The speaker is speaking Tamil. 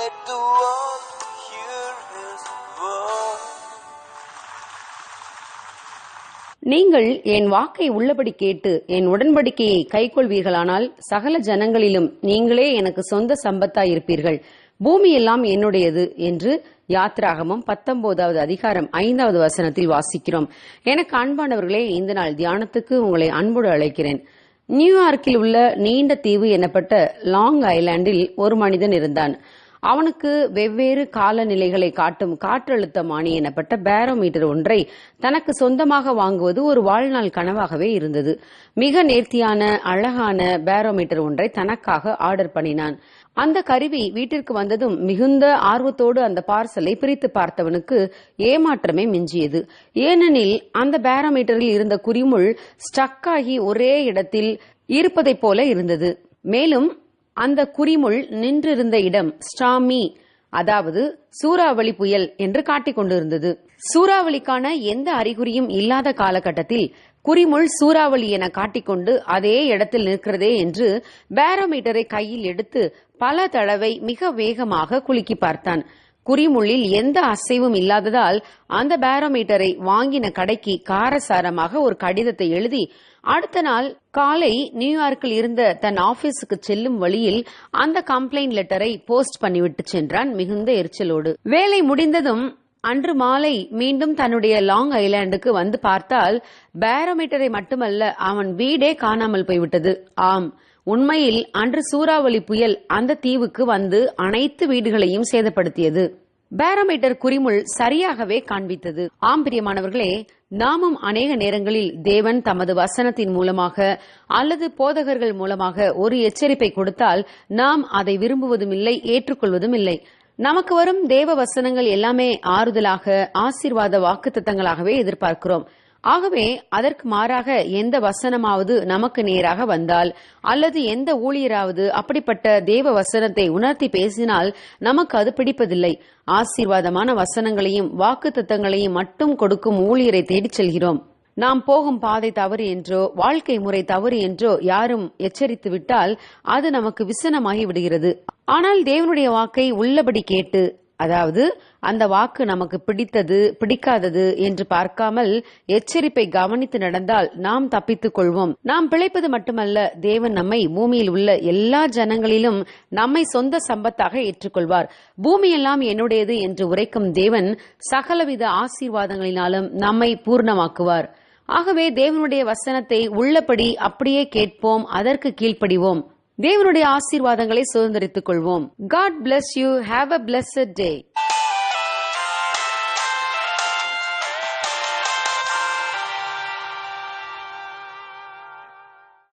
Let the world hear his word. நீங்கள் என் வாக்கை உள்ளபடி கேட்டு என் உடன்படிக்கையை கைக்கொள்வீர்களானால் சகல ஜனங்களிலும் நீங்களே எனக்கு சொந்த சம்பத்தாயிருப்பீர்கள். பூமியெல்லாம் என்னுடையது என்று யாத்ராகமம் 19வது அதிகாரம் 5வது வசனத்தில் வாசிக்கிறோம். எனக்கு அன்பானவர்களே, இந்த நாள் தியானத்துக்கு உங்களை அன்போடு அழைக்கிறேன். நியூயார்க்கில் உள்ள நீண்ட தீவு எனப்பட்ட லாங் ஐலாண்டில் ஒரு மனிதன் இருந்தான். அவனுக்கு வெவ்வேறு காலநிலைகளை காட்டும் காற்றழுத்தமானி எனப்பட்ட பேரோமீட்டர் ஒன்றை தனக்கு சொந்தமாக வாங்குவது ஒரு வாழ்நாள் கனவாகவே இருந்தது. மிக நேர்த்தியான அழகான பேரோமீட்டர் ஒன்றை தனக்காக ஆர்டர் பண்ணினான். அந்த கருவி வீட்டிற்கு வந்ததும் மிகுந்த ஆர்வத்தோடு அந்த பார்சலை பிரித்து பார்த்தவனுக்கு ஏமாற்றமே மிஞ்சியது. ஏனெனில் அந்த பேரோமீட்டரில் இருந்த குறிமுள் ஸ்டக் ஆகி ஒரே இடத்தில் இருப்பதைப் போல இருந்தது. மேலும் அந்த குறிமுள் நின்றிருந்த இடம் ஸ்டாமி, அதாவது சூறாவளி புயல் என்று காட்டிக் கொண்டிருந்தது. சூறாவளிக்கான எந்த அறிகுறியும் இல்லாத காலகட்டத்தில் குறிமுள் சூறாவளி என காட்டிக்கொண்டு அதே இடத்தில் நிற்கிறதே என்று பேரோமீட்டரை கையில் எடுத்து பல தடவை மிக வேகமாக குலுக்கி பார்த்தான். குறிமுள்ளில் எந்த அசைவும் இல்லாததால் அந்த பேரோமீட்டரை வாங்கின கடைக்கு காரசாரமாக ஒரு கடிதத்தை எழுதி அடுத்த நாள் காலை நியூயார்க்கில் இருந்த தன் ஆபீஸுக்கு செல்லும் வழியில் அந்த கம்ப்ளைண்ட் லெட்டரை போஸ்ட் பண்ணிவிட்டு சென்றான் மிகுந்த எரிச்சலோடு. வேலை முடிந்ததும் அன்று மாலை மீண்டும் தன்னுடைய லாங் ஐலாண்டுக்கு வந்து பார்த்தால் பேரோமீட்டரை மட்டுமல்ல, அவன் வீடே காணாமல் போய்விட்டது. ஆம், உண்மையில் அன்று சூறாவளி புயல் அந்த தீவுக்கு வந்து அனைத்து வீடுகளையும் சேதப்படுத்தியது. பேரோமீட்டர் குறிமுள் சரியாகவே காண்பித்தது. ஆம் பிரியமானவர்களே, நாமும் அநேக நேரங்களில் தேவன் தமது வசனத்தின் மூலமாக அல்லது போதகர்கள் மூலமாக ஒரு எச்சரிப்பை கொடுத்தால் நாம் அதை விரும்புவதும் இல்லை, ஏற்றுக்கொள்வதும் இல்லை. நமக்கு வரும் தேவ வசனங்கள் எல்லாமே ஆறுதலாக, ஆசீர்வாத வாக்குத்தத்தங்களாகவே எதிர்பார்க்கிறோம். ஆகவே அதற்கு மாறாக எந்த வசனமாவது நமக்கு நேராக வந்தால் அல்லது எந்த ஊழியராவது அப்படிப்பட்ட தேவ வசனத்தை உணர்த்தி பேசினால் நமக்கு அது பிடிப்பதில்லை. ஆசீர்வாதமான வசனங்களையும் வாக்குத்தத்தங்களையும் மட்டும் கொடுக்கும் ஊழியரை தேடிச் செல்கிறோம். நாம் போகும் பாதை தவறு என்றோ வாழ்க்கை முறை தவறு என்றோ யாரும் எச்சரித்து விட்டால் அது நமக்கு விசனமாகி விடுகிறது. ஆனால் தேவனுடைய வாக்கை உள்ளபடி கேட்டு, அதாவது அந்த வாக்கு நமக்கு பிடித்தது பிடிக்காதது என்று பார்க்காமல் எச்சரிப்பை கவனித்து நடந்தால் நாம் தப்பித்துக் கொள்வோம். நாம் பிழைப்பது மட்டுமல்ல, தேவன் நம்மை பூமியில் உள்ள எல்லா ஜனங்களிலும் நம்மை சொந்த சம்பத்தாக ஏற்றுக்கொள்வார். பூமியெல்லாம் என்னுடையது என்று உரைக்கும் தேவன் சகலவித ஆசீர்வாதங்களினாலும் நம்மை பூர்ணமாக்குவார். ஆகவே தேவனுடைய வசனத்தை உள்ளபடி அப்படியே கேட்போம், அதற்கு கீழ்ப்படிவோம். தேவனுடைய ஆசீர்வாதங்களை சுதந்திரித்துக் கொள்வோம். God bless you. Have a blessed day.